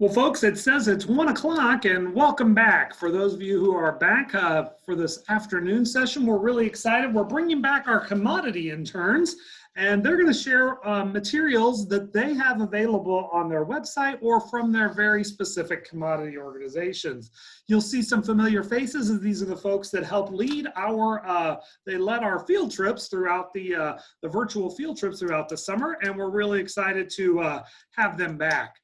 Well, folks, it says it's 1 o'clock, and welcome back. For those of you who are back for this afternoon session, we're really excited. We're bringing back our commodity interns, and they're going to share materials that they have available on their website or from their very specific commodity organizations. You'll see some familiar faces, as these are the folks that help lead they led our field trips throughout the virtual field trips throughout the summer, and we're really excited to have them back.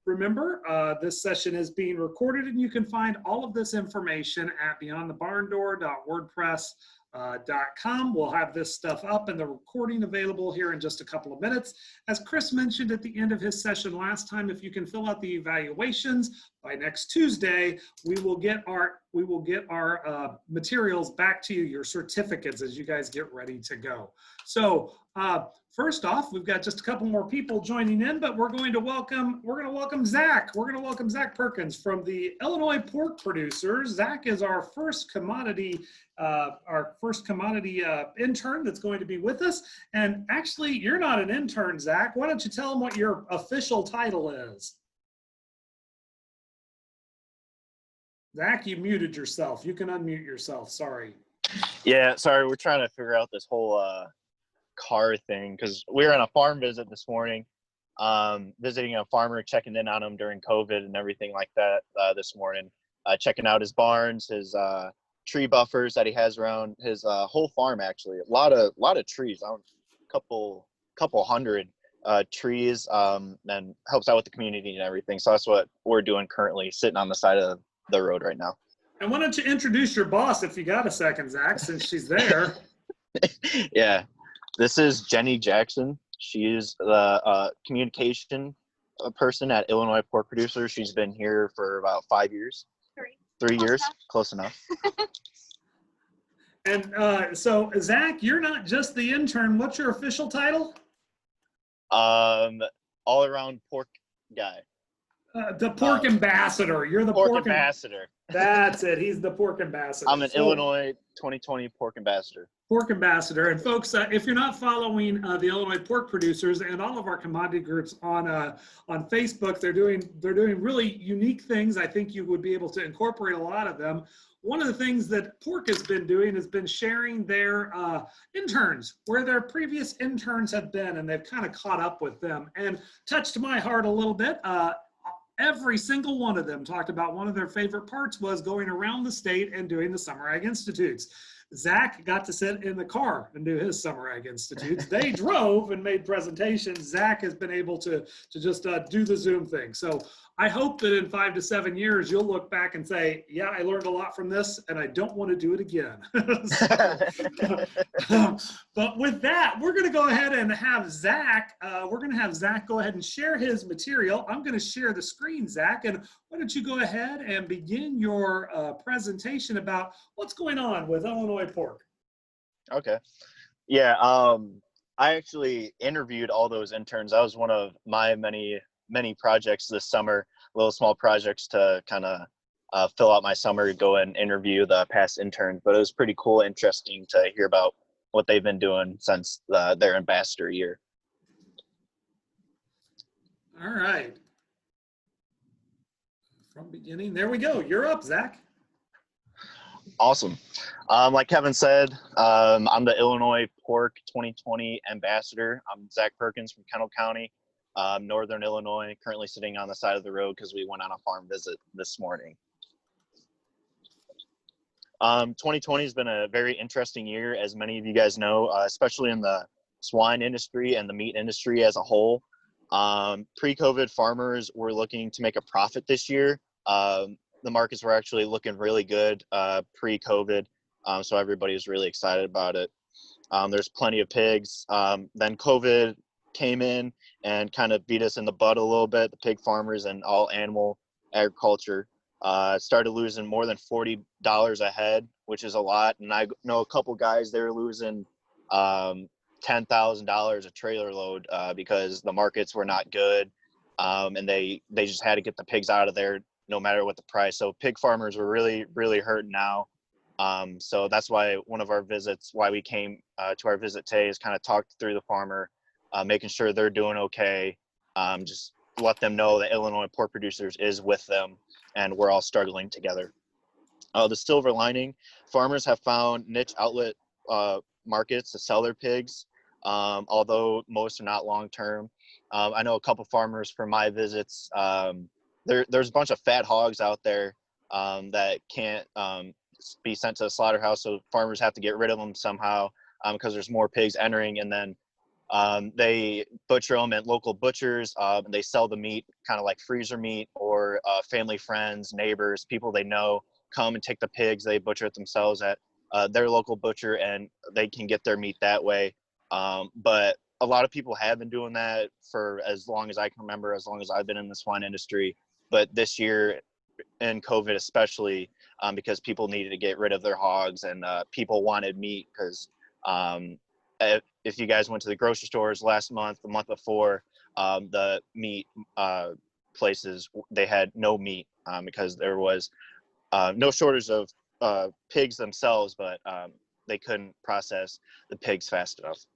Remember, this session is being recorded, and you can find all of this information at beyondthebarndoor.wordpress.com. We'll have this stuff up and the recording available here in just a couple of minutes. As Chris mentioned at the end of his session last time, if you can fill out the evaluations by next Tuesday, we will get our materials back to you, your certificates, as you guys get ready to go. So first off, we've got just a couple more people joining in, but we're going to welcome Zach. We're going to welcome Zach Perkins from the Illinois pork producers. Zach is our first commodity intern that's going to be with us. And actually, you're not an intern, Zach. Why don't you tell them what your official title is? Zach, you muted yourself. You can unmute yourself. Sorry. Yeah, sorry. We're trying to figure out this whole car thing because we were on a farm visit this morning, visiting a farmer, checking in on him during COVID and everything like that this morning, checking out his barns, his tree buffers that he has around his whole farm. Actually, a lot of trees, a couple hundred trees, and helps out with the community and everything. So that's what we're doing currently, sitting on the side of the road right now. And why don't you introduce your boss if you got a second, Zach, since she's there. Yeah. This is Jenny Jackson. She is the communication person at Illinois Pork Producers. She's been here for about 5 years. 3 years, close enough. And so, Zach, you're not just the intern. What's your official title? All-around pork guy. The pork ambassador. You're the pork ambassador. That's it. He's the pork ambassador. I'm an Illinois 2020 pork ambassador. Pork ambassador. And folks, if you're not following the Illinois pork producers and all of our commodity groups on Facebook, they're doing really unique things. I think you would be able to incorporate a lot of them. One of the things that pork has been doing has been sharing their interns, where their previous interns have been, and they've kind of caught up with them and touched my heart a little bit. Every single one of them talked about one of their favorite parts was going around the state and doing the Summer Ag Institutes. Zach got to sit in the car and do his Summer Ag Institutes. They drove and made presentations. Zach has been able to just do the Zoom thing. So I hope that in 5 to 7 years, you'll look back and say, yeah, I learned a lot from this and I don't want to do it again. But with that, we're going to go ahead and have Zach, go ahead and share his material. I'm going to share the screen, Zach, and why don't you go ahead and begin your presentation about what's going on with Illinois pork. Okay. Yeah, I actually interviewed all those interns. That was one of my many projects this summer, little small projects to kind of fill out my summer, go and interview the past interns. But it was pretty cool, interesting to hear about what they've been doing since their ambassador year. All right. From beginning, there we go. You're up, Zach. Awesome. Like Kevin said, I'm the Illinois Pork 2020 ambassador. I'm Zach Perkins from Kendall County, Northern Illinois, currently sitting on the side of the road because we went on a farm visit this morning. 2020 has been a very interesting year, as many of you guys know, especially in the swine industry and the meat industry as a whole. Pre-COVID farmers were looking to make a profit this year. The markets were actually looking really good pre-COVID, so everybody was really excited about it. There's plenty of pigs. Then COVID came in and kind of beat us in the butt a little bit. The pig farmers and all animal agriculture started losing more than $40 a head, which is a lot. And I know a couple guys, they were losing $10,000 a trailer load because the markets were not good, and they just had to get the pigs out of there no matter what the price. So pig farmers were really, really hurting now. So that's why one of our visits, why we came to our visit today, is kind of talk through the farmer, making sure they're doing okay, just let them know that Illinois Pork Producers is with them and we're all struggling together. The silver lining, farmers have found niche outlet markets to sell their pigs, although most are not long-term. I know a couple farmers from my visits, there's a bunch of fat hogs out there that can't be sent to the slaughterhouse, so farmers have to get rid of them somehow because there's more pigs entering, and then they butcher them at local butchers. They sell the meat kind of like freezer meat, or family, friends, neighbors, people they know come and take the pigs. They butcher it themselves at their local butcher, and they can get their meat that way. But a lot of people have been doing that for as long as I can remember, as long as I've been in the swine industry. But this year, in COVID especially, because people needed to get rid of their hogs, and people wanted meat because if you guys went to the grocery stores last month, the month before, the meat places, they had no meat because there was no shortage of pigs themselves, but they couldn't process the pigs fast enough.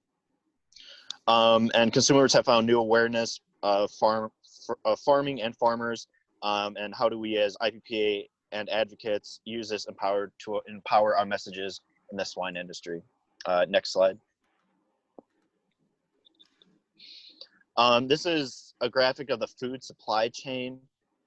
And consumers have found new awareness of farming and farmers, and how do we as IPPA and advocates use this to empower our messages in the swine industry. Next slide. This is a graphic of the food supply chain.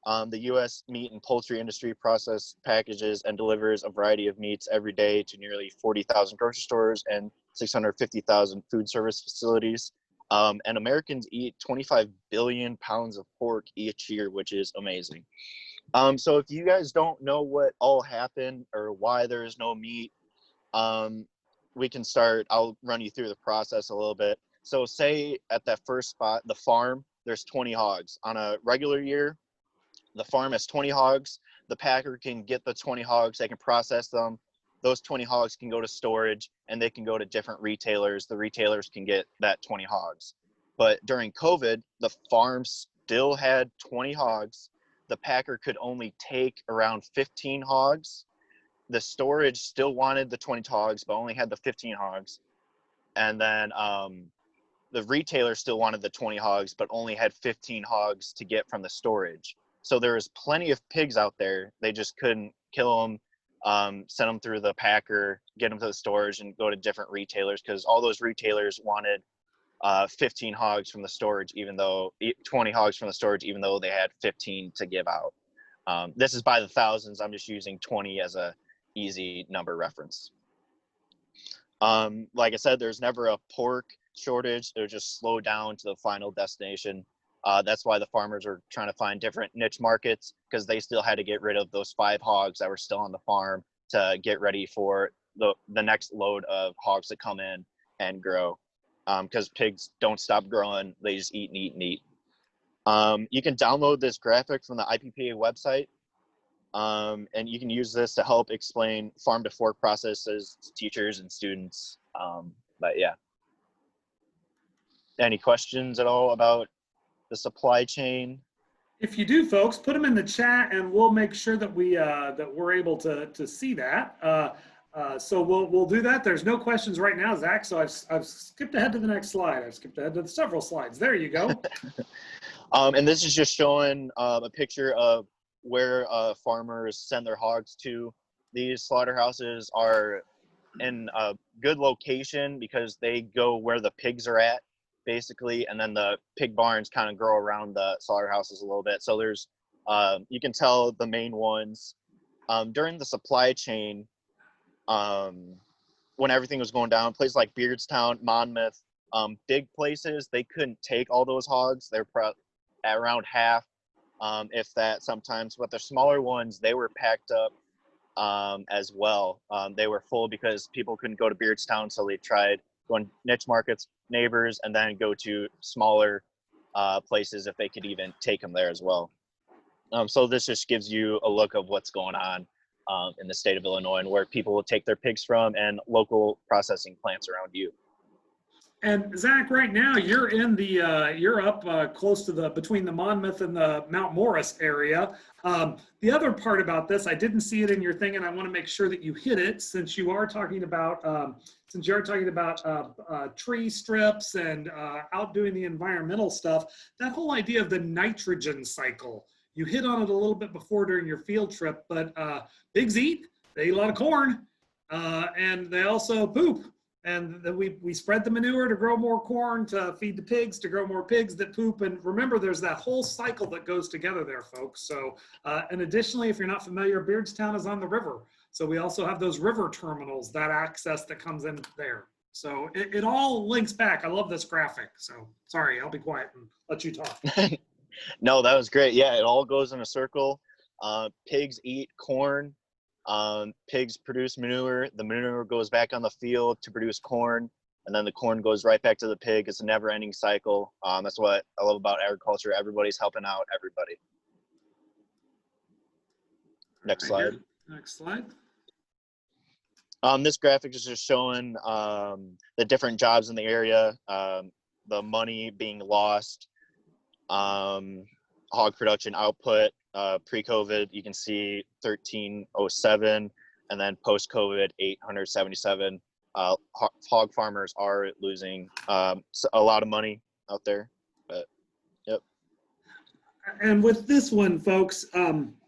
The U.S. meat and poultry industry processes, packages, and delivers a variety of meats every day to nearly 40,000 grocery stores and 650,000 food service facilities. And Americans eat 25 billion pounds of pork each year, which is amazing. So if you guys don't know what all happened or why there is no meat, we can start. I'll run you through the process a little bit. So say at that first spot, the farm, there's 20 hogs. On a regular year, the farm has 20 hogs. The packer can get the 20 hogs. They can process them. Those 20 hogs can go to storage, and they can go to different retailers. The retailers can get that 20 hogs. But during COVID, the farm still had 20 hogs. The packer could only take around 15 hogs. The storage still wanted the 20 hogs, but only had the 15 hogs. And then the retailer still wanted the 20 hogs, but only had 15 hogs to get from the storage. So there was plenty of pigs out there. They just couldn't kill them, send them through the packer, get them to the storage, and go to different retailers, because all those retailers wanted 15 hogs from the storage, 20 hogs from the storage, even though they had 15 to give out. This is by the thousands. I'm just using 20 as a easy number reference. Like I said, there's never a pork shortage. They're just slow down to the final destination. That's why the farmers are trying to find different niche markets, because they still had to get rid of those 5 hogs that were still on the farm to get ready for the next load of hogs to come in and grow. Because pigs don't stop growing. They just eat and eat and eat. You can download this graphic from the IPPA website. And you can use this to help explain farm to fork processes to teachers and students. But yeah. Any questions at all about the supply chain? If you do, folks, put them in the chat, and we'll make sure that we're able to see that. So we'll do that. There's no questions right now, Zach. So I've skipped ahead to the next slide. I've skipped ahead to several slides. There you go. And this is just showing a picture of where farmers send their hogs to. These slaughterhouses are in a good location because they go where the pigs are at, basically, and then the pig barns kind of grow around the slaughterhouses a little bit. So there's, you can tell the main ones. During the supply chain, when everything was going down, places like Beardstown, Monmouth, big places, they couldn't take all those hogs. They're at around half, if that sometimes. But the smaller ones, they were packed up as well. They were full because people couldn't go to Beardstown, so they tried going niche markets, neighbors, and then go to smaller places if they could even take them there as well. So this just gives you a look of what's going on in the state of Illinois and where people will take their pigs from, and local processing plants around you. And Zach, right now you're in the you're up close to the between the Monmouth and the Mount Morris area. The other part about this, I didn't see it in your thing, and I want to make sure that you hit it since you are talking about tree strips and out doing the environmental stuff. That whole idea of the nitrogen cycle, you hit on it a little bit before during your field trip, but pigs eat. They eat a lot of corn, and they also poop. And then we spread the manure to grow more corn, to feed the pigs, to grow more pigs that poop. And remember, there's that whole cycle that goes together there, folks. So, and additionally, if you're not familiar, Beardstown is on the river. So we also have those river terminals, that access that comes in there. So it all links back. I love this graphic. So sorry, I'll be quiet and let you talk. No, that was great. Yeah, it all goes in a circle. Pigs eat corn. Pigs produce manure. The manure goes back on the field to produce corn, and then the corn goes right back to the pig. It's a never-ending cycle. That's what I love about agriculture. Everybody's helping out everybody. Next slide. Next slide. This graphic is just showing the different jobs in the area, the money being lost, hog production output. Pre-COVID, you can see 1307, and then post-COVID, 877. Hog farmers are losing a lot of money out there, but yep. And with this one, folks,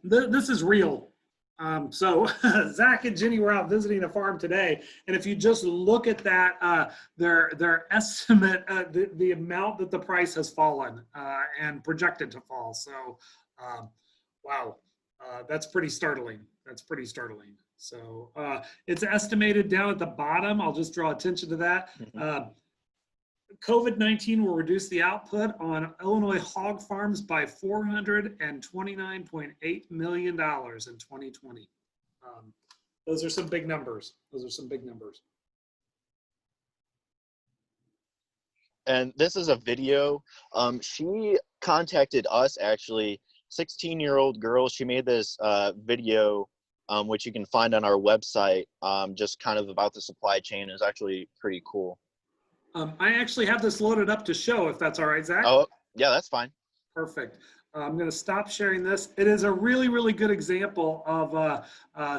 this is real. So Zach and Jenny were out visiting a farm today, and if you just look at that, their estimate, the amount that the price has fallen and projected to fall. So, wow, that's pretty startling. That's pretty startling. So it's estimated down at the bottom. I'll just draw attention to that. COVID-19 will reduce the output on Illinois hog farms by $429.8 million in 2020. Those are some big numbers. Those are some big numbers. And this is a video. She contacted us, actually, 16-year-old girl. She made this video, which you can find on our website, just kind of about the supply chain. It's actually pretty cool. I actually have this loaded up to show, if that's all right, Zach. Oh, yeah, that's fine. Perfect. I'm going to stop sharing this. It is a really, really good example of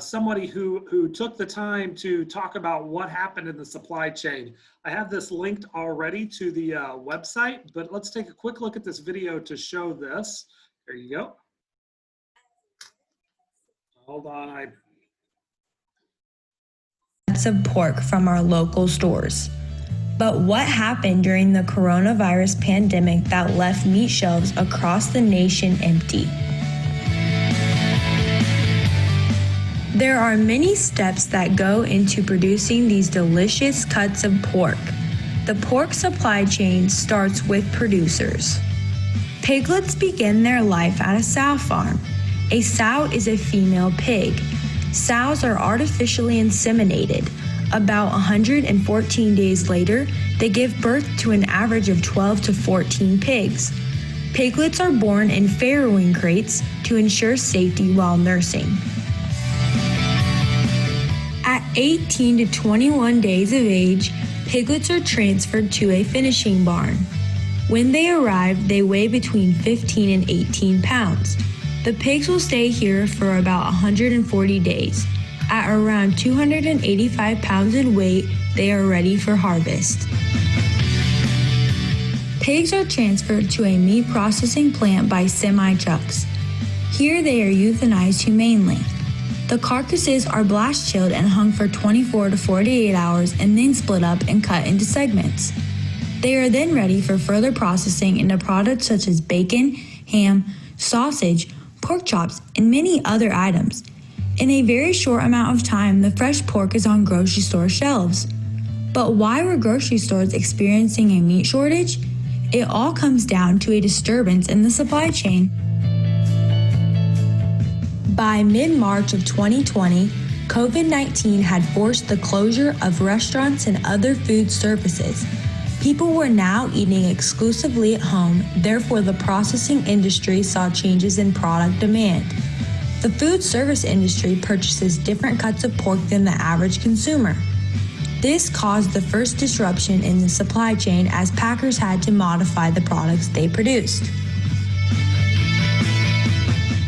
somebody who took the time to talk about what happened in the supply chain. I have this linked already to the website, but let's take a quick look at this video to show this. There you go. Hold on. Of pork from our local stores. But what happened during the coronavirus pandemic that left meat shelves across the nation empty? There are many steps that go into producing these delicious cuts of pork. The pork supply chain starts with producers. Piglets begin their life at a sow farm. A sow is a female pig. Sows are artificially inseminated. About 114 days later, they give birth to an average of 12 to 14 pigs. Piglets are born in farrowing crates to ensure safety while nursing. At 18 to 21 days of age, piglets are transferred to a finishing barn. When they arrive, they weigh between 15 and 18 pounds. The pigs will stay here for about 140 days. At around 285 pounds in weight, they are ready for harvest. Pigs are transferred to a meat processing plant by semi-trucks. Here they are euthanized humanely. The carcasses are blast chilled and hung for 24 to 48 hours and then split up and cut into segments. They are then ready for further processing into products such as bacon, ham, sausage, pork chops, and many other items. In a very short amount of time, the fresh pork is on grocery store shelves. But why were grocery stores experiencing a meat shortage? It all comes down to a disturbance in the supply chain. By mid-March of 2020, COVID-19 had forced the closure of restaurants and other food services. People were now eating exclusively at home, therefore the processing industry saw changes in product demand. The food service industry purchases different cuts of pork than the average consumer. This caused the first disruption in the supply chain as packers had to modify the products they produced.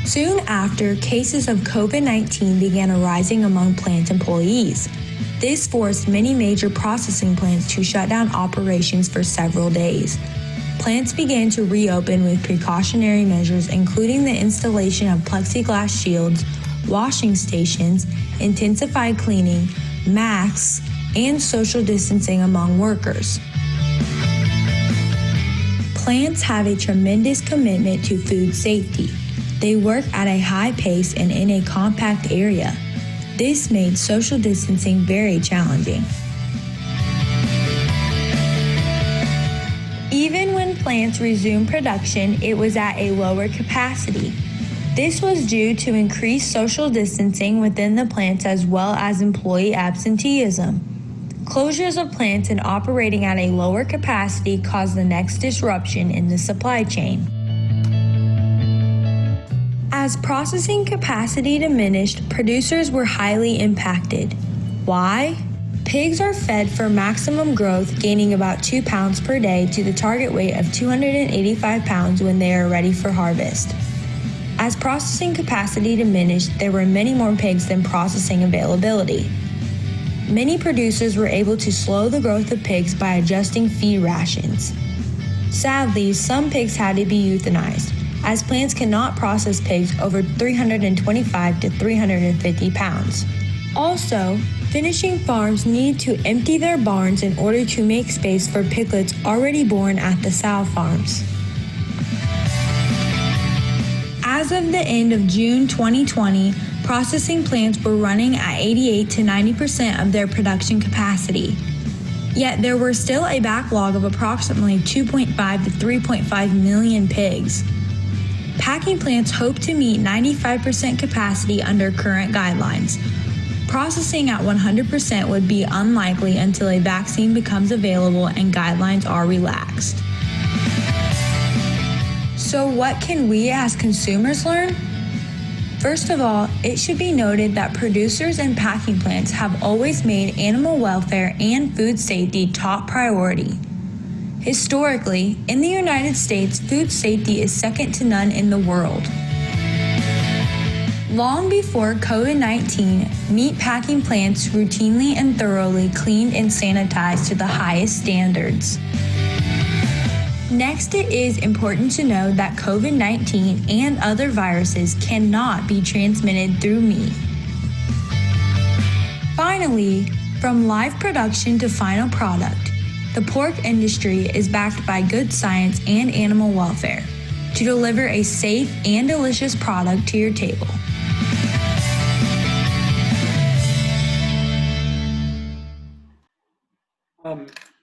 Soon after, cases of COVID-19 began arising among plant employees. This forced many major processing plants to shut down operations for several days. Plants began to reopen with precautionary measures, including the installation of plexiglass shields, washing stations, intensified cleaning, masks, and social distancing among workers. Plants have a tremendous commitment to food safety. They work at a high pace and in a compact area. This made social distancing very challenging. Even when plants resumed production, it was at a lower capacity. This was due to increased social distancing within the plants as well as employee absenteeism. Closures of plants and operating at a lower capacity caused the next disruption in the supply chain. As processing capacity diminished, producers were highly impacted. Why? Pigs are fed for maximum growth, gaining about 2 pounds per day to the target weight of 285 pounds when they are ready for harvest. As processing capacity diminished, there were many more pigs than processing availability. Many producers were able to slow the growth of pigs by adjusting feed rations. Sadly, some pigs had to be euthanized, as plants cannot process pigs over 325 to 350 pounds. Also, finishing farms need to empty their barns in order to make space for piglets already born at the sow farms. As of the end of June 2020, processing plants were running at 88 to 90% of their production capacity. Yet there were still a backlog of approximately 2.5 to 3.5 million pigs. Packing plants hope to meet 95% capacity under current guidelines. Processing at 100% would be unlikely until a vaccine becomes available and guidelines are relaxed. So what can we as consumers learn? First of all, it should be noted that producers and packing plants have always made animal welfare and food safety top priority. Historically, in the United States, food safety is second to none in the world. Long before COVID-19, meat packing plants routinely and thoroughly cleaned and sanitized to the highest standards. Next, it is important to know that COVID-19 and other viruses cannot be transmitted through meat. Finally, from live production to final product, the pork industry is backed by good science and animal welfare to deliver a safe and delicious product to your table.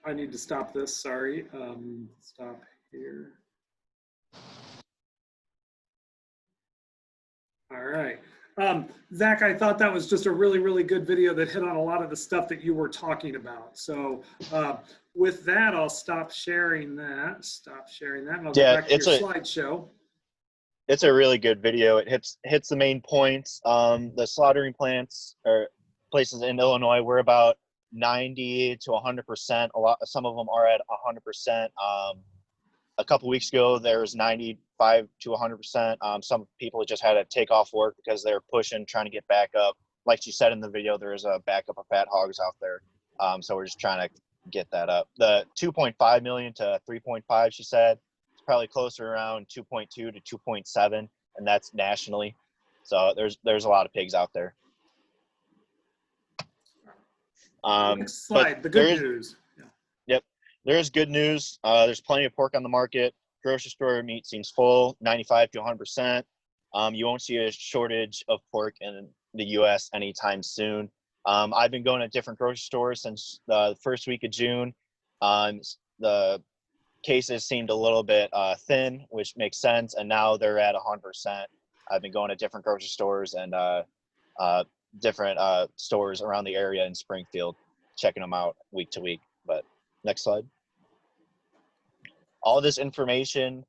I need to stop this, sorry. Stop here. All right. Zach, I thought that was just a really, really good video that hit on a lot of the stuff that you were talking about. So with that, I'll stop sharing that. And I'll go back to your slideshow. It's a really good video. It hits the main points. The slaughtering plants or places in Illinois, we're about 90 to 100%. Some of them are at 100%. A couple weeks ago, there was 95 to 100%. Some people just had to take off work because they were trying to get back up. Like she said in the video, there is a backup of fat hogs out there. So we're just trying to get that up. The 2.5 million to 3.5, she said, it's probably closer around 2.2 to 2.7, and that's nationally. So there's a lot of pigs out there. Next slide, the good news. Yep, there's good news. There's plenty of pork on the market. Grocery store meat seems full, 95 to 100%. You won't see a shortage of pork in the U.S. anytime soon. I've been going to different grocery stores since the first week of June. The cases seemed a little bit thin, which makes sense, and now they're at 100%. I've been going to different grocery stores and different stores around the area in Springfield, checking them out week to week. But next slide. All this information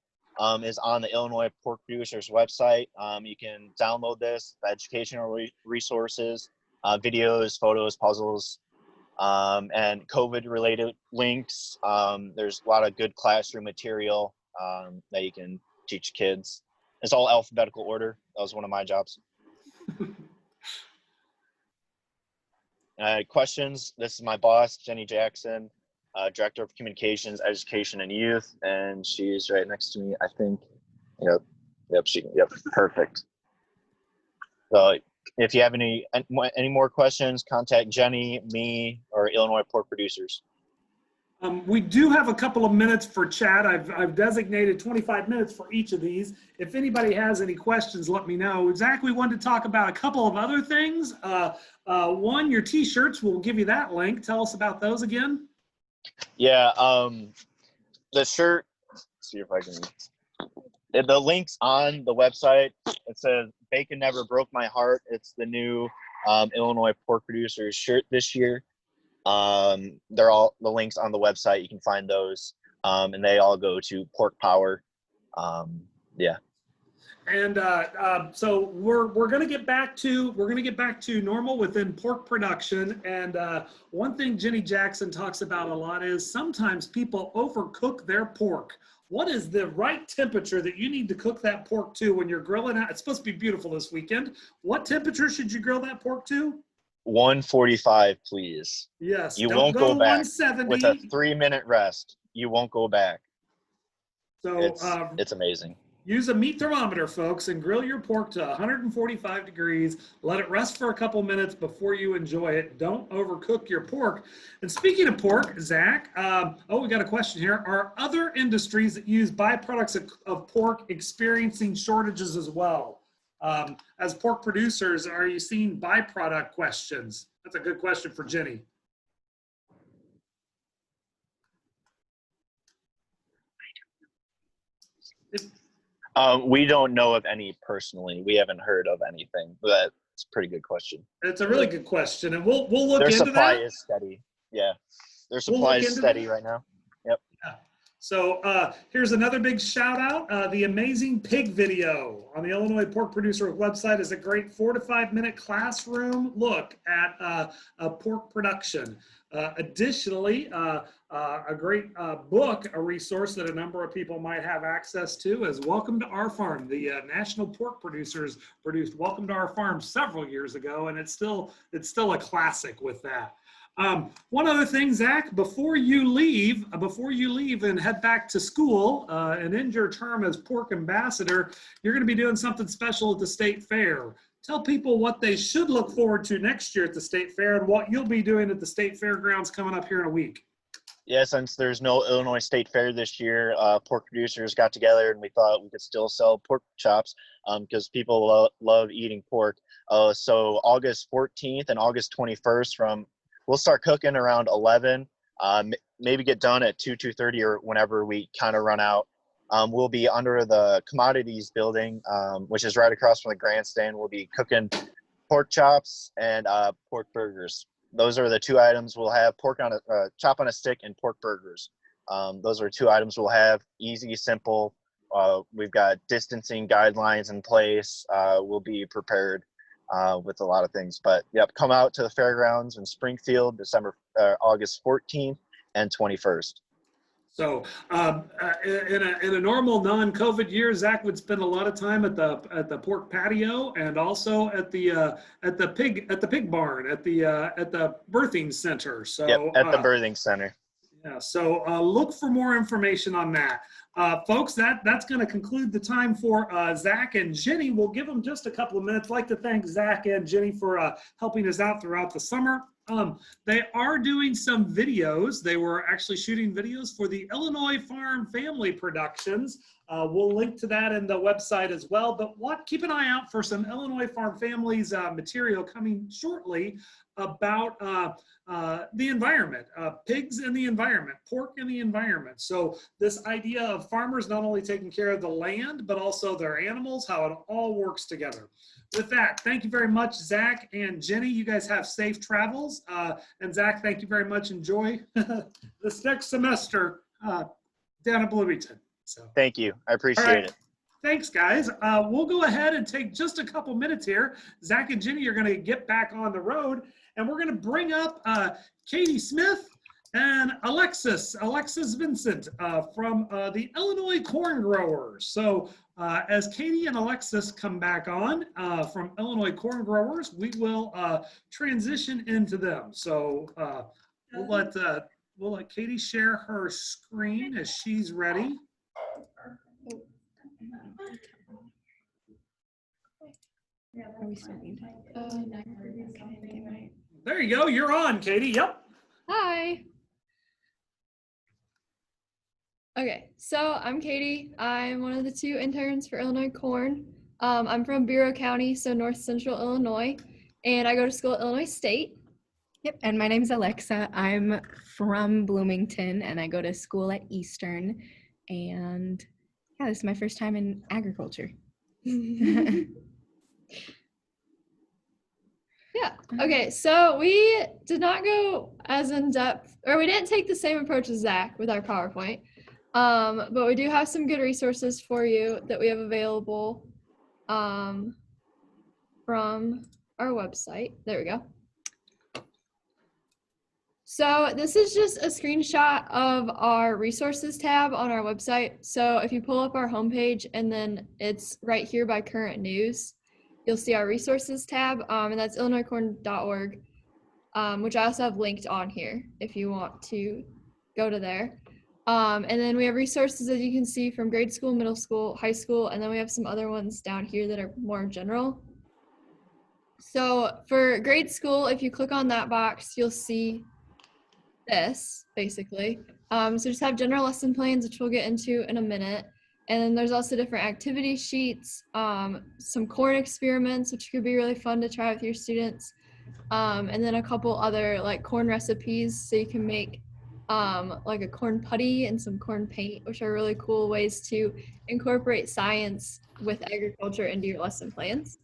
is on the Illinois Pork Producers website. You can download this, the educational resources, videos, photos, puzzles, and COVID-related links. There's a lot of good classroom material that you can teach kids. It's all alphabetical order. That was one of my jobs. Questions? This is my boss, Jenny Jackson, Director of Communications, Education, and Youth, and she's right next to me, I think. Yep, perfect. So if you have any more questions, contact Jenny, me, or Illinois Pork Producers. We do have a couple of minutes for chat. I've designated 25 minutes for each of these. If anybody has any questions, let me know. Zach, we wanted to talk about a couple of other things. One, your t-shirts, we'll give you that link. Tell us about those again. Yeah, the shirt, let's see if I can, the link's on the website. It says, "Bacon Never Broke My Heart." It's the new Illinois Pork Producers shirt this year. They're all the links on the website. You can find those, and they all go to Pork Power. Yeah. And so we're going to get back to normal within pork production. And one thing Jenny Jackson talks about a lot is sometimes people overcook their pork. What is the right temperature that you need to cook that pork to when you're grilling out? It's supposed to be beautiful this weekend. What temperature should you grill that pork to? 145, please. Yes. You don't won't go back 170. with a 3-minute rest. You won't go back. So it's amazing. Use a meat thermometer, folks, and grill your pork to 145 degrees. Let it rest for a couple minutes before you enjoy it. Don't overcook your pork. And speaking of pork, Zach, we got a question here. Are other industries that use byproducts of pork experiencing shortages as well? As pork producers, are you seeing byproduct questions? That's a good question for Jenny. We don't know of any personally. We haven't heard of anything, but it's a pretty good question. It's a really good question, and we'll look their into that. Their supply is steady. Yeah, their supply is steady right now. Yep. Yeah. So here's another big shout out. The Amazing Pig video on the Illinois Pork Producer website is a great 4 to 5 minute classroom look at pork production. Additionally, a great book, a resource that a number of people might have access to is Welcome to Our Farm. The National Pork Producers produced Welcome to Our Farm several years ago, and it's still a classic with that. One other thing, Zach, before you leave and head back to school and end your term as pork ambassador, you're going to be doing something special at the state fair. Tell people what they should look forward to next year at the state fair and what you'll be doing at the state fairgrounds coming up here in a week. Yeah, since there's no Illinois State Fair this year, pork producers got together and we thought we could still sell pork chops because people love eating pork. So August 14th and August 21st we'll start cooking around 11, maybe get done at 2:30 or whenever we kind of run out. We'll be under the commodities building, which is right across from the grandstand. We'll be cooking pork chops and pork burgers. Those are the two items we'll have: pork on a chop on a stick and pork burgers. Those are two items we'll have. Easy, simple. We've got distancing guidelines in place. We'll be prepared with a lot of things. But yep, come out to the fairgrounds in Springfield, August 14th and 21st. So in a normal non-COVID year, Zach would spend a lot of time at the pork patio and also at the pig barn at the birthing center. So yep, at the birthing center. Yeah. So look for more information on that, folks. That's going to conclude the time for Zach and Jenny. We'll give them just a couple of minutes. I'd like to thank Zach and Jenny for helping us out throughout the summer. They are doing some videos. They were actually shooting videos for the Illinois Farm Family Productions. We'll link to that in the website as well. But keep an eye out for some Illinois Farm Families material coming shortly about the environment, pigs in the environment, pork in the environment. So this idea of farmers not only taking care of the land, but also their animals, how it all works together. With that, thank you very much, Zach and Jenny. You guys have safe travels. And Zach, thank you very much. Enjoy this next semester down at Bloomington. So thank you. I appreciate it. Thanks, guys. We'll go ahead and take just a couple minutes here. Zach and Jenny are going to get back on the road. and we're going to bring up Katie Smith and Alexis Vincent from the Illinois Corn Growers. So as Katie and Alexis come back on from Illinois Corn Growers, we will transition into them. So we'll let Katie share her screen as she's ready. Are we starting? There you go. You're on, Katie. Yep. Hi. Okay, so I'm Katie. I'm one of the 2 interns for Illinois Corn. I'm from Bureau County, so north central Illinois, and I go to school at Illinois State. Yep, and my name's Alexa. I'm from Bloomington, and I go to school at Eastern. And yeah, this is my first time in agriculture. Yeah, okay, so we did not go as in depth, or we didn't take the same approach as Zach with our PowerPoint, but we do have some good resources for you that we have available from our website. There we go. So this is just a screenshot of our resources tab on our website. So if you pull up our homepage and then it's right here by current news, you'll see our resources tab, and that's illinoiscorn.org, which I also have linked on here if you want to go to there. And then we have resources, as you can see, from grade school, middle school, high school, and then we have some other ones down here that are more general. So for grade school, if you click on that box, you'll see this, basically. So just have general lesson plans, which we'll get into in a minute. And then there's also different activity sheets, some corn experiments, which could be really fun to try with your students. And then a couple other like corn recipes, so you can make like a corn putty and some corn paint, which are really cool ways to incorporate science with agriculture into your lesson plans.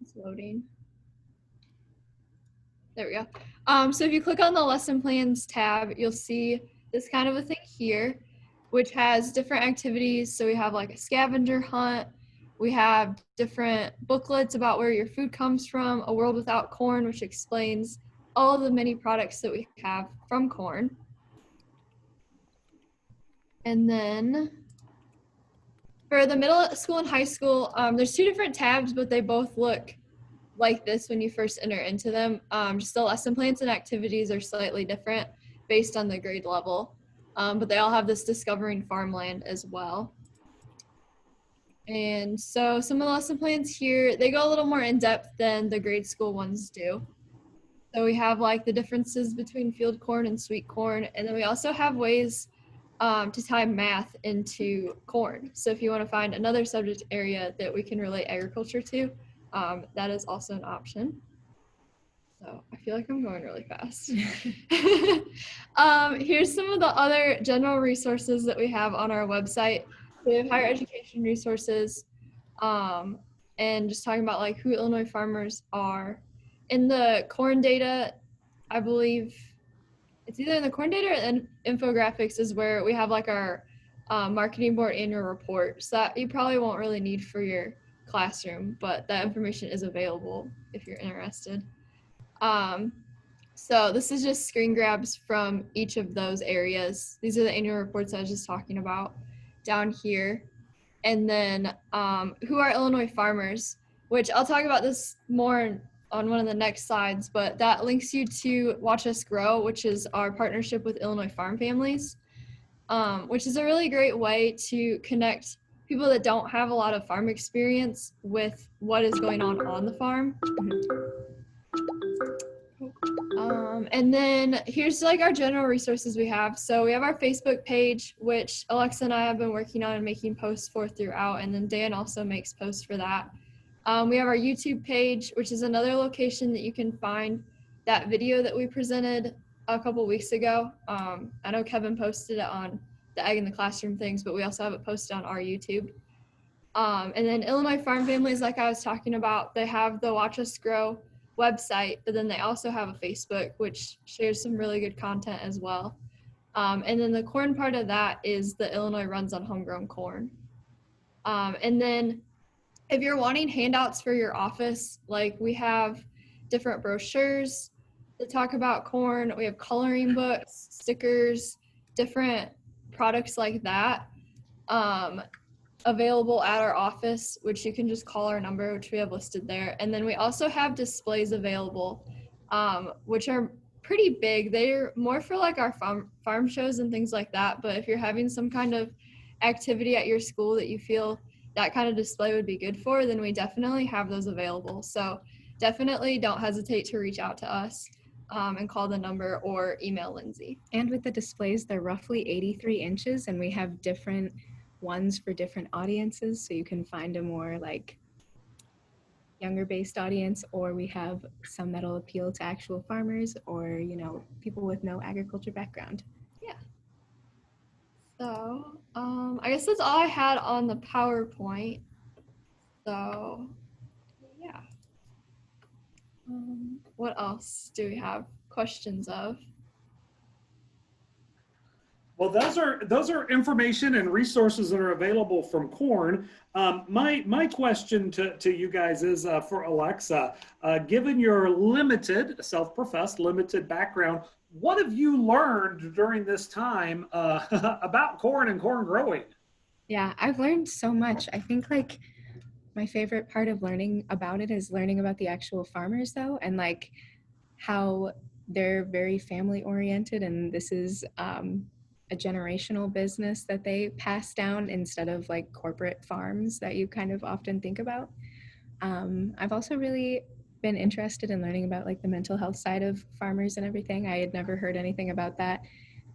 It's loading. There we go. So if you click on the lesson plans tab, you'll see this kind of a thing here, which has different activities. So we have like a scavenger hunt. We have different booklets about where your food comes from, A World Without Corn, which explains all of the many products that we have from corn. And then for the middle school and high school, there's 2 different tabs, but they both look like this when you first enter into them. Just the lesson plans and activities are slightly different based on the grade level, but they all have this discovering farmland as well. And so some of the lesson plans here, they go a little more in depth than the grade school ones do. So we have like the differences between field corn and sweet corn, and then we also have ways to tie math into corn. So if you want to find another subject area that we can relate agriculture to, that is also an option. So I feel like I'm going really fast. Here's some of the other general resources that we have on our website. We have higher education resources, and just talking about like who Illinois farmers are. In the corn data, I believe it's either in the corn data or in infographics is where we have like our marketing board annual report. So that you probably won't really need for your classroom, but that information is available if you're interested. So this is just screen grabs from each of those areas. These are the annual reports I was just talking about down here. And then who are Illinois farmers, which I'll talk about this more on one of the next slides, but that links you to Watch Us Grow, which is our partnership with Illinois farm families, which is a really great way to connect people that don't have a lot of farm experience with what is going on the farm. And then here's like our general resources we have. So we have our Facebook page, which Alexa and I have been working on and making posts for throughout, and then Dan also makes posts for that. We have our YouTube page, which is another location that you can find that video that we presented a couple weeks ago. I know Kevin posted it on the Egg in the Classroom things, but we also have it posted on our YouTube. And then Illinois Farm Families, like I was talking about, they have the Watch Us Grow website, but then they also have a Facebook, which shares some really good content as well. And then the corn part of that is the Illinois Runs on Homegrown Corn. And then if you're wanting handouts for your office, like we have different brochures that talk about corn, we have coloring books, stickers, different products like that available at our office, which you can just call our number, which we have listed there. And then we also have displays available, which are pretty big. They're more for like our farm shows and things like that. But if you're having some kind of activity at your school that you feel that kind of display would be good for, then we definitely have those available. So definitely don't hesitate to reach out to us and call the number or email Lindsay. And with the displays, they're roughly 83 inches, and we have different ones for different audiences, so you can find a more like younger based audience, or we have some that'll appeal to actual farmers or, you know, people with no agriculture background. Yeah. So I guess that's all I had on the PowerPoint. So yeah. What else do we have questions of? Well, those are information and resources that are available from Corn. My question to you guys is for Alexa. Given your limited, self-professed limited background, what have you learned during this time about corn and corn growing? Yeah, I've learned so much. I think like my favorite part of learning about it is learning about the actual farmers though, and like how they're very family oriented, and this is a generational business that they pass down instead of like corporate farms that you kind of often think about. I've also really been interested in learning about like the mental health side of farmers and everything. I had never heard anything about that.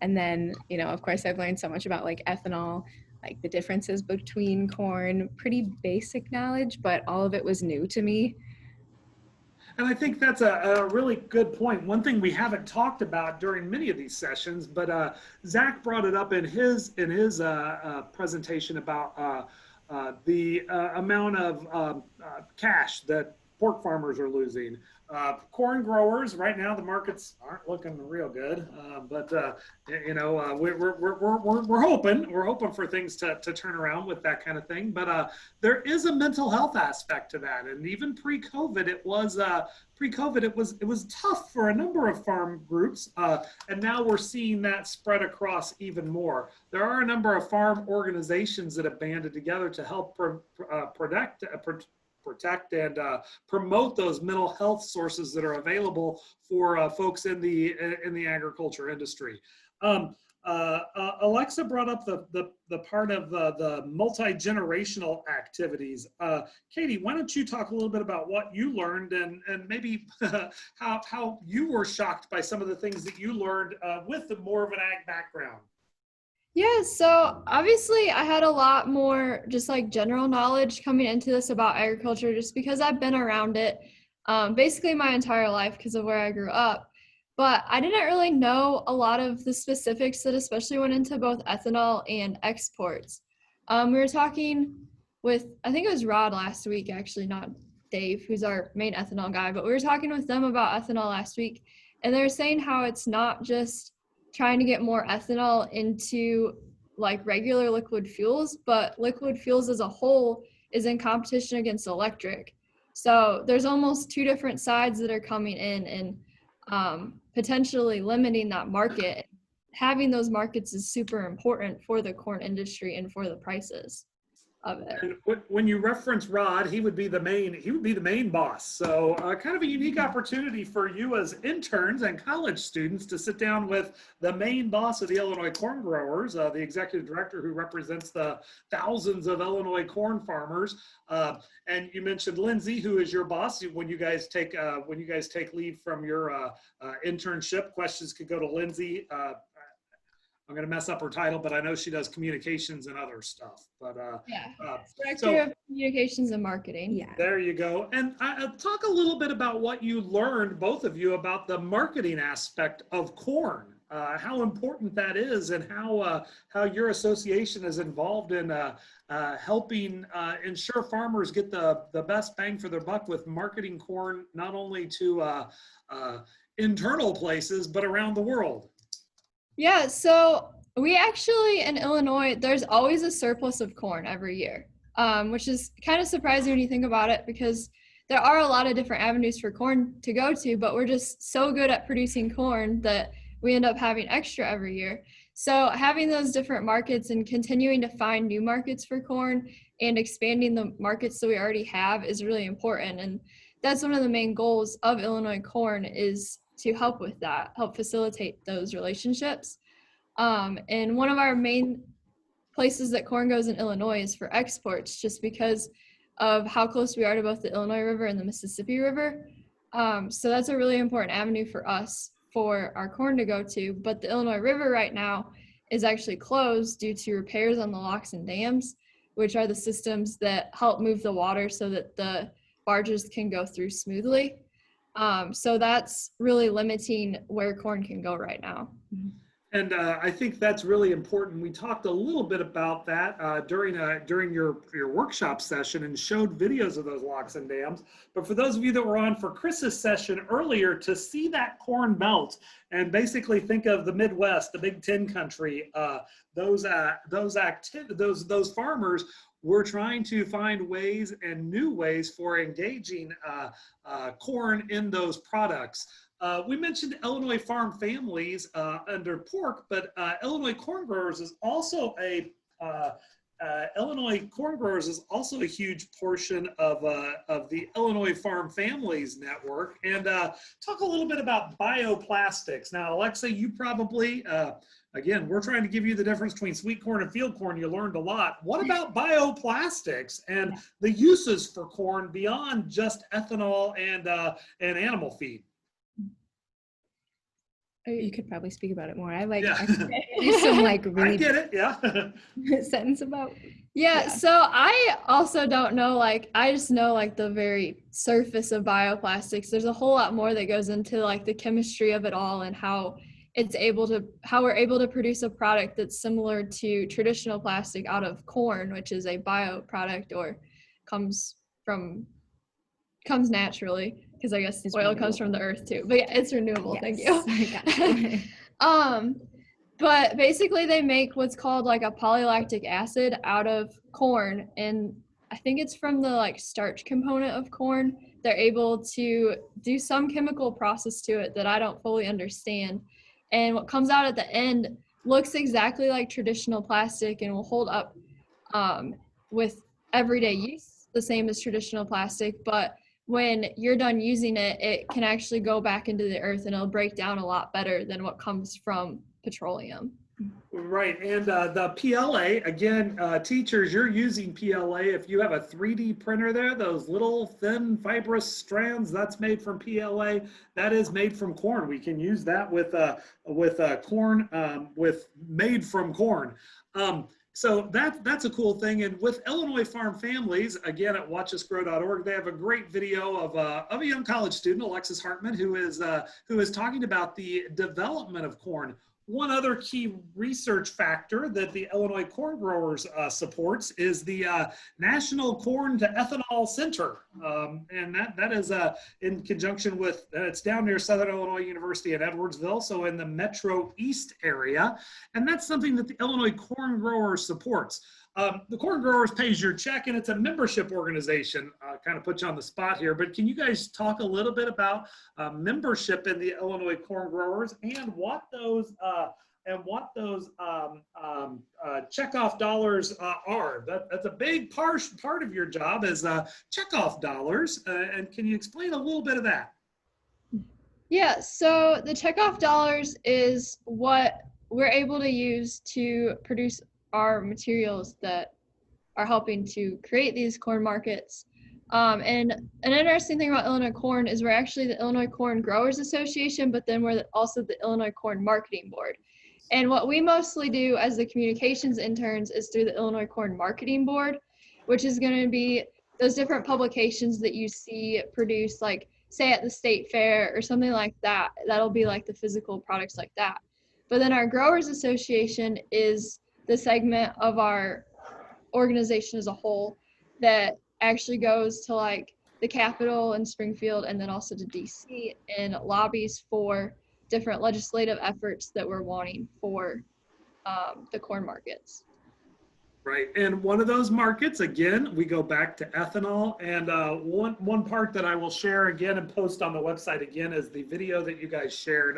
And then, you know, of course, I've learned so much about like ethanol, like the differences between corn, pretty basic knowledge, but all of it was new to me. And I think that's a really good point. One thing we haven't talked about during many of these sessions, but Zach brought it up in his presentation about the amount of cash that pork farmers are losing. Corn growers right now, the markets aren't looking real good, but you know, we're hoping for things to turn around with that kind of thing. But there is a mental health aspect to that, and even pre-COVID, it was tough for a number of farm groups, and now we're seeing that spread across even more. There are a number of farm organizations that have banded together to help protect and promote those mental health sources that are available for folks in the agriculture industry. Alexa brought up the part of the multi-generational activities. Katie, why don't you talk a little bit about what you learned and maybe how you were shocked by some of the things that you learned with more of an ag background? Yeah, so obviously I had a lot more just like general knowledge coming into this about agriculture just because I've been around it basically my entire life because of where I grew up. But I didn't really know a lot of the specifics that especially went into both ethanol and exports. We were talking with, I think it was Rod last week, actually, not Dave, who's our main ethanol guy, but we were talking with them about ethanol last week, and they were saying how it's not just trying to get more ethanol into like regular liquid fuels, but liquid fuels as a whole is in competition against electric. So there's almost two different sides that are coming in and potentially limiting that market. Having those markets is super important for the corn industry and for the prices of it. And when you reference Rod, he would be the main boss. So kind of a unique opportunity for you as interns and college students to sit down with the main boss of the Illinois corn growers, the executive director who represents the thousands of Illinois corn farmers. And you mentioned Lindsay, who is your boss. When you guys take leave from your internship, questions could go to Lindsay. I'm going to mess up her title, but I know she does communications and other stuff. But Director of Communications and Marketing. Yeah. There you go. And talk a little bit about what you learned, both of you, about the marketing aspect of corn. How important that is, and how your association is involved in helping ensure farmers get the best bang for their buck with marketing corn, not only to internal places but around the world. Yeah, so we actually in Illinois, there's always a surplus of corn every year. which is kind of surprising when you think about it, because there are a lot of different avenues for corn to go to, but we're just so good at producing corn that we end up having extra every year. So having those different markets and continuing to find new markets for corn and expanding the markets that we already have is really important. And that's one of the main goals of Illinois Corn, is to help with that, help facilitate those relationships. And one of our main places that corn goes in Illinois is for exports, just because of how close we are to both the Illinois River and the Mississippi River. So that's a really important avenue for us for our corn to go to. But the Illinois River right now is actually closed due to repairs on the locks and dams, which are the systems that help move the water so that the barges can go through smoothly. So that's really limiting where corn can go right now. And I think that's really important. We talked a little bit about that during your workshop session and showed videos of those locks and dams. But for those of you that were on for Chris's session earlier, to see that corn belt and basically think of the Midwest, the Big Ten country, those farmers were trying to find ways and new ways for engaging corn in those products. We mentioned Illinois Farm Families under pork, but Illinois Corn Growers is also a huge portion of the Illinois Farm Families network. And talk a little bit about bioplastics. Now, Alexa, you probably again, we're trying to give you the difference between sweet corn and field corn. You learned a lot. What about bioplastics and the uses for corn beyond just ethanol and animal feed? You could probably speak about it more. I Yeah. use some like really I get it, yeah. sentence about. Yeah, so I also don't know, like, I just know like the very surface of bioplastics. There's a whole lot more that goes into like the chemistry of it all and how we're able to produce a product that's similar to traditional plastic out of corn, which is a bio product, or comes naturally, because I guess It's oil renewable. Comes from the earth too. But yeah, it's renewable. Yes, Thank you. But basically they make what's called like a polylactic acid out of corn, and I think it's from the like starch component of corn. They're able to do some chemical process to it that I don't fully understand. And what comes out at the end looks exactly like traditional plastic and will hold up with everyday use, the same as traditional plastic. But when you're done using it, it can actually go back into the earth and it'll break down a lot better than what comes from petroleum. Right, and the PLA, again, teachers, you're using PLA. If you have a 3D printer there, those little thin fibrous strands, that's made from PLA. That is made from corn. We can use that with corn, made from corn. So that's a cool thing. And with Illinois Farm Families, again at watchusgrow.org, they have a great video of a young college student, Alexis Hartman, who is talking about the development of corn. One other key research factor that the Illinois Corn Growers supports is the National Corn to Ethanol Center. And that is in conjunction with, it's down near Southern Illinois University in Edwardsville, so in the Metro East area. And that's something that the Illinois Corn Growers supports. The Corn Growers pays your check, and it's a membership organization. Kind of put you on the spot here, but can you guys talk a little bit about membership in the Illinois Corn Growers and what those checkoff dollars are? That's a big part of your job is checkoff dollars, and can you explain a little bit of that? Yeah, so the checkoff dollars is what we're able to use to produce our materials that are helping to create these corn markets. And an interesting thing about Illinois Corn is we're actually the Illinois Corn Growers Association, but then we're also the Illinois Corn Marketing Board. And what we mostly do as the communications interns is through the Illinois Corn Marketing Board, which is going to be those different publications that you see produced, like say at the state fair or something like that. That'll be like the physical products like that. But then our Growers Association is the segment of our organization as a whole that actually goes to like the Capitol in Springfield and then also to DC and lobbies for different legislative efforts that we're wanting for the corn markets. Right, and one of those markets, again, we go back to ethanol, and one part that I will share again and post on the website again is the video that you guys shared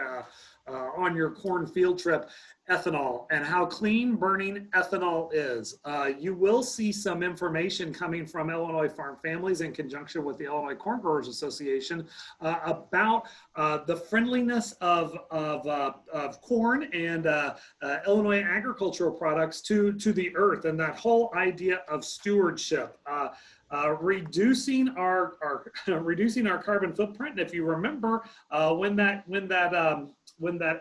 on your corn field trip, ethanol, and how clean burning ethanol is. You will see some information coming from Illinois Farm Families in conjunction with the Illinois Corn Growers Association about the friendliness of corn and Illinois agricultural products to the earth, and that whole idea of stewardship. Reducing our reducing our carbon footprint. And if you remember, when that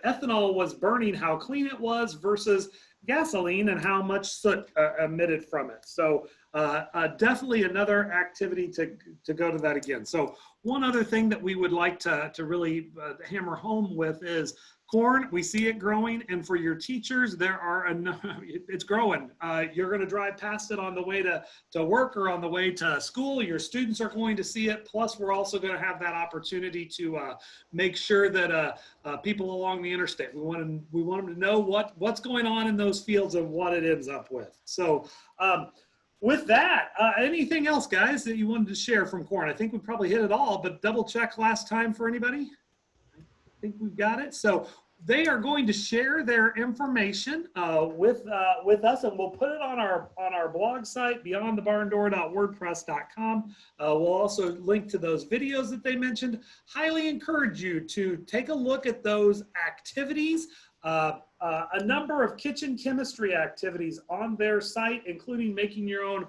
ethanol was burning, how clean it was versus gasoline and how much soot emitted from it. So definitely another activity to go to that again. So one other thing that we would like to really hammer home with is corn. We see it growing, and for your teachers, it's growing. You're going to drive past it on the way to work or on the way to school. Your students are going to see it. Plus, we're also going to have that opportunity to make sure that people along the interstate, we want them to know what's going on in those fields and what it ends up with. So with that, anything else, guys, that you wanted to share from corn? I think we probably hit it all, but double check last time for anybody. I think we've got it. So they are going to share their information with us, and we'll put it on our blog site, beyondthebarndoor.wordpress.com. We'll also link to those videos that they mentioned. Highly encourage you to take a look at those activities. A number of kitchen chemistry activities on their site, including making your own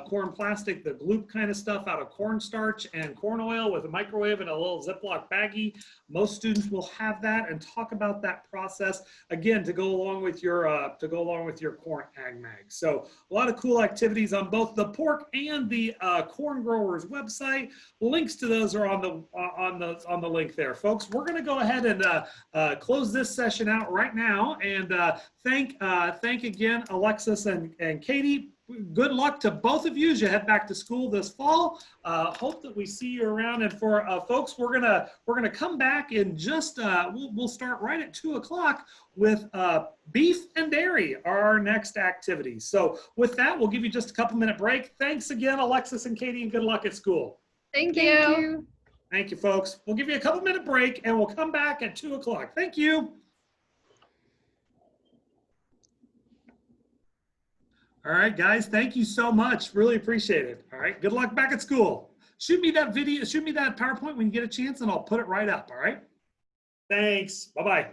corn plastic, the gloop kind of stuff out of cornstarch and corn oil with a microwave and a little Ziploc baggie. Most students will have that and talk about that process again to go along with your corn ag mag. So a lot of cool activities on both the pork and the corn growers website. Links to those are on the link there, folks. We're going to go ahead and close this session out right now, and thank again Alexis and Katie. Good luck to both of you as you head back to school this fall. Hope that we see you around. And for folks, we're gonna come back in just we'll start right at 2 o'clock with beef and dairy are our next activities. So with that, we'll give you just a couple minute break. Thanks again, Alexis and Katie, and good luck at school. Thank you. Thank you, folks. We'll give you a couple minute break, and we'll come back at 2 o'clock. Thank you. All right, guys, thank you so much. Really appreciate it. All right, good luck back at school. Shoot me that video, shoot me that PowerPoint when you get a chance, and I'll put it right up, all right? Thanks. Bye-bye.